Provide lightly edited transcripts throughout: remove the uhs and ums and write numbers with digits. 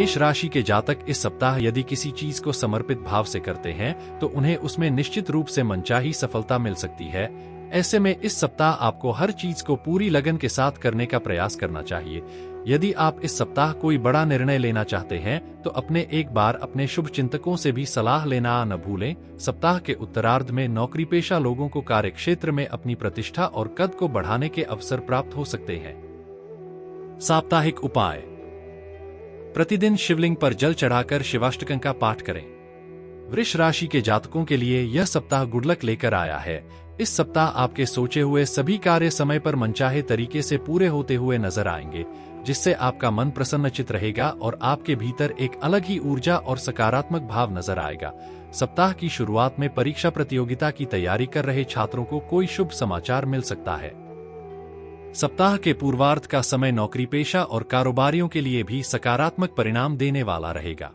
मेष राशि के जातक इस सप्ताह यदि किसी चीज को समर्पित भाव से करते हैं तो उन्हें उसमें निश्चित रूप से मनचाही सफलता मिल सकती है। ऐसे में इस सप्ताह आपको हर चीज को पूरी लगन के साथ करने का प्रयास करना चाहिए। यदि आप इस सप्ताह कोई बड़ा निर्णय लेना चाहते हैं तो अपने एक बार अपने शुभ चिंतकों से भी सलाह लेना न भूलें। सप्ताह के उत्तरार्ध में नौकरी पेशा लोगों को कार्यक्षेत्र में अपनी प्रतिष्ठा और कद को बढ़ाने के अवसर प्राप्त हो सकते हैं। साप्ताहिक उपाय। प्रतिदिन शिवलिंग पर जल चढ़ाकर शिवाष्टकं का पाठ करें। वृष राशि के जातकों के लिए यह सप्ताह गुड लक लेकर आया है। इस सप्ताह आपके सोचे हुए सभी कार्य समय पर मनचाहे तरीके से पूरे होते हुए नजर आएंगे, जिससे आपका मन प्रसन्नचित रहेगा और आपके भीतर एक अलग ही ऊर्जा और सकारात्मक भाव नजर आएगा। सप्ताह की शुरुआत में परीक्षा प्रतियोगिता की तैयारी कर रहे छात्रों को कोई शुभ समाचार मिल सकता है। सप्ताह के पूर्वार्ध का समय नौकरी पेशा और कारोबारियों के लिए भी सकारात्मक परिणाम देने वाला रहेगा।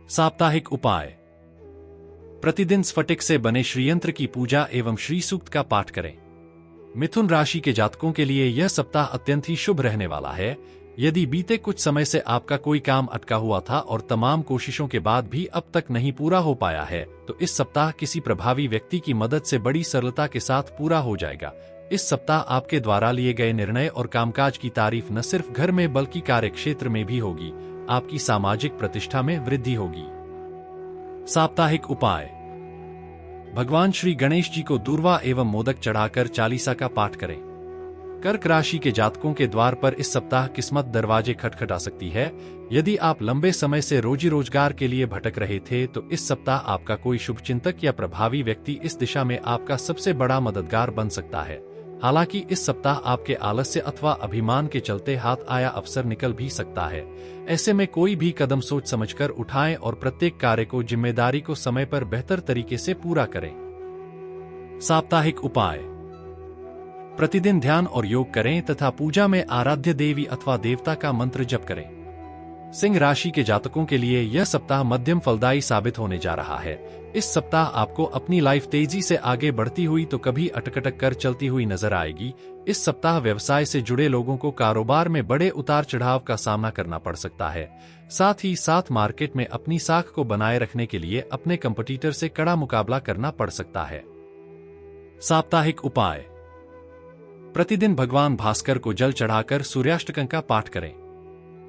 साप्ताहिक उपाय। प्रतिदिन स्फटिक से बने श्रीयंत्र की पूजा एवं श्री सूक्त का पाठ करें। मिथुन राशि के जातकों के लिए यह सप्ताह अत्यंत ही शुभ रहने वाला है। यदि बीते कुछ समय से आपका कोई काम अटका हुआ था और तमाम कोशिशों के बाद भी अब तक नहीं पूरा हो पाया है, तो इस सप्ताह किसी प्रभावी व्यक्ति की मदद से बड़ी सरलता के साथ पूरा हो जाएगा। इस सप्ताह आपके द्वारा लिए गए निर्णय और कामकाज की तारीफ न सिर्फ घर में बल्कि कार्यक्षेत्र में भी होगी। आपकी सामाजिक प्रतिष्ठा में वृद्धि होगी। साप्ताहिक उपाय। भगवान श्री गणेश जी को दूर्वा एवं मोदक चढ़ाकर चालीसा का पाठ करें। कर्क राशि के जातकों के द्वार पर इस सप्ताह किस्मत दरवाजे खटखटा सकती है। यदि आप लंबे समय से रोजी रोजगार के लिए भटक रहे थे तो इस सप्ताह आपका कोई शुभचिंतक या प्रभावी व्यक्ति इस दिशा में आपका सबसे बड़ा मददगार बन सकता है। हालांकि इस सप्ताह आपके आलस्य अथवा अभिमान के चलते हाथ आया अवसर निकल भी सकता है। ऐसे में कोई भी कदम सोच समझकर उठाएं और प्रत्येक कार्य को जिम्मेदारी को समय पर बेहतर तरीके से पूरा करें। साप्ताहिक उपाय। प्रतिदिन ध्यान और योग करें तथा पूजा में आराध्य देवी अथवा देवता का मंत्र जप करें। सिंह राशि के जातकों के लिए यह सप्ताह मध्यम फलदायी साबित होने जा रहा है। इस सप्ताह आपको अपनी लाइफ तेजी से आगे बढ़ती हुई तो कभी अटक कर चलती हुई नजर आएगी। इस सप्ताह व्यवसाय से जुड़े लोगों को कारोबार में बड़े उतार चढ़ाव का सामना करना पड़ सकता है। साथ ही साथ मार्केट में अपनी साख को बनाए रखने के लिए अपने कंपटीटर से कड़ा मुकाबला करना पड़ सकता है। साप्ताहिक उपाय। प्रतिदिन भगवान भास्कर को जल चढ़ाकर सूर्याष्टकं का पाठ करें।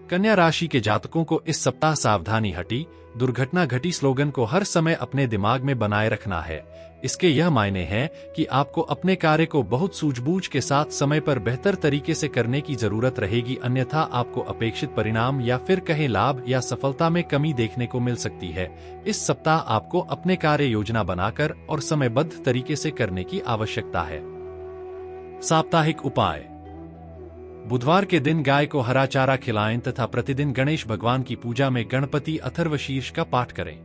कन्या राशि के जातकों को इस सप्ताह सावधानी हटी दुर्घटना घटी स्लोगन को हर समय अपने दिमाग में बनाए रखना है। इसके यह मायने हैं कि आपको अपने कार्य को बहुत सूझबूझ के साथ समय पर बेहतर तरीके से करने की जरूरत रहेगी, अन्यथा आपको अपेक्षित परिणाम या फिर कहें लाभ या सफलता में कमी देखने को मिल सकती है। इस सप्ताह आपको अपने कार्य योजना बनाकर और समयबद्ध तरीके से करने की आवश्यकता है। साप्ताहिक उपाय। बुधवार के दिन गाय को हरा चारा खिलाएं तथा प्रतिदिन गणेश भगवान की पूजा में गणपति अथर्वशीर्ष का पाठ करें।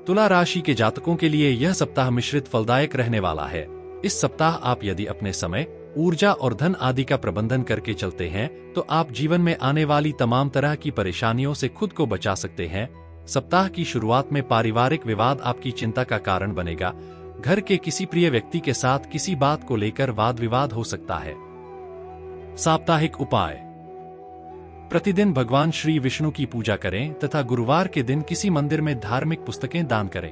तुला राशि के जातकों के लिए यह सप्ताह मिश्रित फलदायक रहने वाला है। इस सप्ताह आप यदि अपने समय, ऊर्जा और धन आदि का प्रबंधन करके चलते हैं तो आप जीवन में आने वाली तमाम तरह की परेशानियों से खुद को बचा सकते हैं। सप्ताह की शुरुआत में पारिवारिक विवाद आपकी चिंता का कारण बनेगा। घर के किसी प्रिय व्यक्ति के साथ किसी बात को लेकर वाद विवाद हो सकता है। साप्ताहिक उपाय। प्रतिदिन भगवान श्री विष्णु की पूजा करें तथा गुरुवार के दिन किसी मंदिर में धार्मिक पुस्तकें दान करें।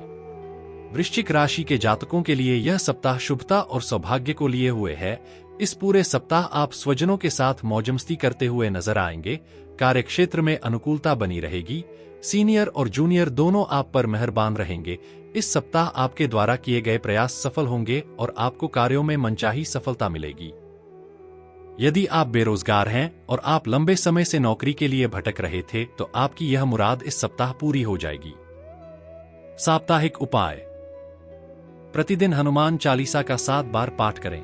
वृश्चिक राशि के जातकों के लिए यह सप्ताह शुभता और सौभाग्य को लिए हुए है। इस पूरे सप्ताह आप स्वजनों के साथ मौजमस्ती करते हुए नजर आएंगे। कार्यक्षेत्र में अनुकूलता बनी रहेगी। सीनियर और जूनियर दोनों आप पर मेहरबान रहेंगे। इस सप्ताह आपके द्वारा किए गए प्रयास सफल होंगे और आपको कार्यों में मनचाही सफलता मिलेगी। यदि आप बेरोजगार हैं और आप लंबे समय से नौकरी के लिए भटक रहे थे तो आपकी यह मुराद इस सप्ताह पूरी हो जाएगी। साप्ताहिक उपाय। प्रतिदिन हनुमान चालीसा का 7 बार पाठ करें।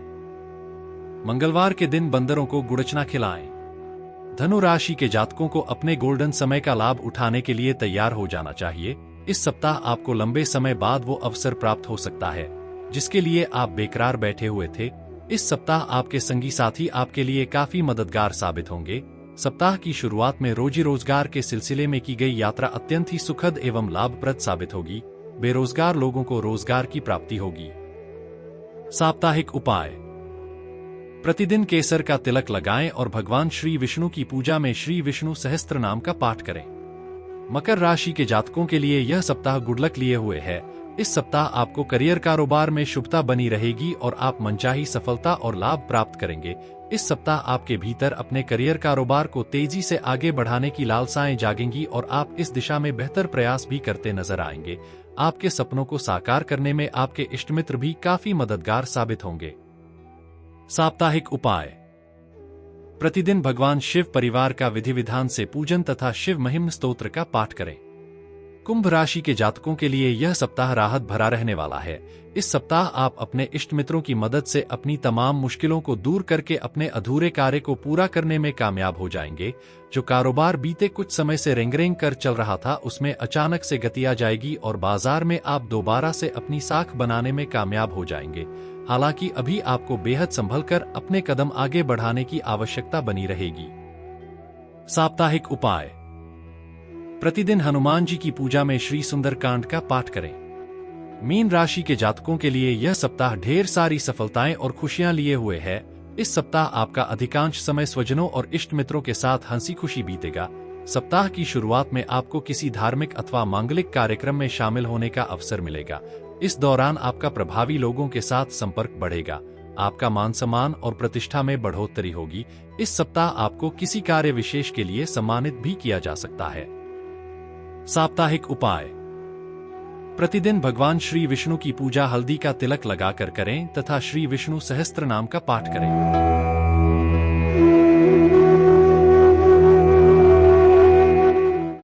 मंगलवार के दिन बंदरों को गुड़चना खिलाएं। धनु राशि के जातकों को अपने गोल्डन समय का लाभ उठाने के लिए तैयार हो जाना चाहिए। इस सप्ताह आपको लंबे समय बाद वो अवसर प्राप्त हो सकता है जिसके लिए आप बेकरार बैठे हुए थे। इस सप्ताह आपके संगी साथी आपके लिए काफी मददगार साबित होंगे। सप्ताह की शुरुआत में रोजी रोजगार के सिलसिले में की गई यात्रा अत्यंत ही सुखद एवं लाभप्रद साबित होगी। बेरोजगार लोगों को रोजगार की प्राप्ति होगी। साप्ताहिक उपाय। प्रतिदिन केसर का तिलक लगाएं और भगवान श्री विष्णु की पूजा में श्री विष्णु सहस्त्र नाम का पाठ करें। मकर राशि के जातकों के लिए यह सप्ताह गुड लक लिए हुए है। इस सप्ताह आपको करियर कारोबार में शुभता बनी रहेगी और आप मनचाही सफलता और लाभ प्राप्त करेंगे। इस सप्ताह आपके भीतर अपने करियर कारोबार को तेजी से आगे बढ़ाने की लालसाएं जागेंगी और आप इस दिशा में बेहतर प्रयास भी करते नजर आएंगे। आपके सपनों को साकार करने में आपके इष्टमित्र भी काफी मददगार साबित होंगे। साप्ताहिक उपाय। प्रतिदिन भगवान शिव परिवार का विधि विधान से पूजन तथा शिव महिम स्तोत्र का पाठ करें। कुंभ राशि के जातकों के लिए यह सप्ताह राहत भरा रहने वाला है। इस सप्ताह आप अपने इष्ट मित्रों की मदद से अपनी तमाम मुश्किलों को दूर करके अपने अधूरे कार्य को पूरा करने में कामयाब हो जाएंगे। जो कारोबार बीते कुछ समय से रेंगरेंग कर चल रहा था, उसमें अचानक से गति आ जाएगी और बाजार में आप दोबारा से अपनी साख बनाने में कामयाब हो जाएंगे। हालांकि अभी आपको बेहद संभल कर अपने कदम आगे बढ़ाने की आवश्यकता बनी रहेगी। साप्ताहिक उपाय। प्रतिदिन हनुमान जी की पूजा में श्री सुंदरकांड का पाठ करें। मीन राशि के जातकों के लिए यह सप्ताह ढेर सारी सफलताएं और खुशियां लिए हुए है। इस सप्ताह आपका अधिकांश समय स्वजनों और इष्ट मित्रों के साथ हंसी खुशी बीतेगा। सप्ताह की शुरुआत में आपको किसी धार्मिक अथवा मांगलिक कार्यक्रम में शामिल होने का अवसर मिलेगा। इस दौरान आपका प्रभावी लोगों के साथ संपर्क बढ़ेगा। आपका मान सम्मान और प्रतिष्ठा में बढ़ोतरी होगी। इस सप्ताह आपको किसी कार्य विशेष के लिए सम्मानित भी किया जा सकता है। साप्ताहिक उपाय। प्रतिदिन भगवान श्री विष्णु की पूजा हल्दी का तिलक लगाकर करें तथा श्री विष्णु सहस्त्र नाम का पाठ करें।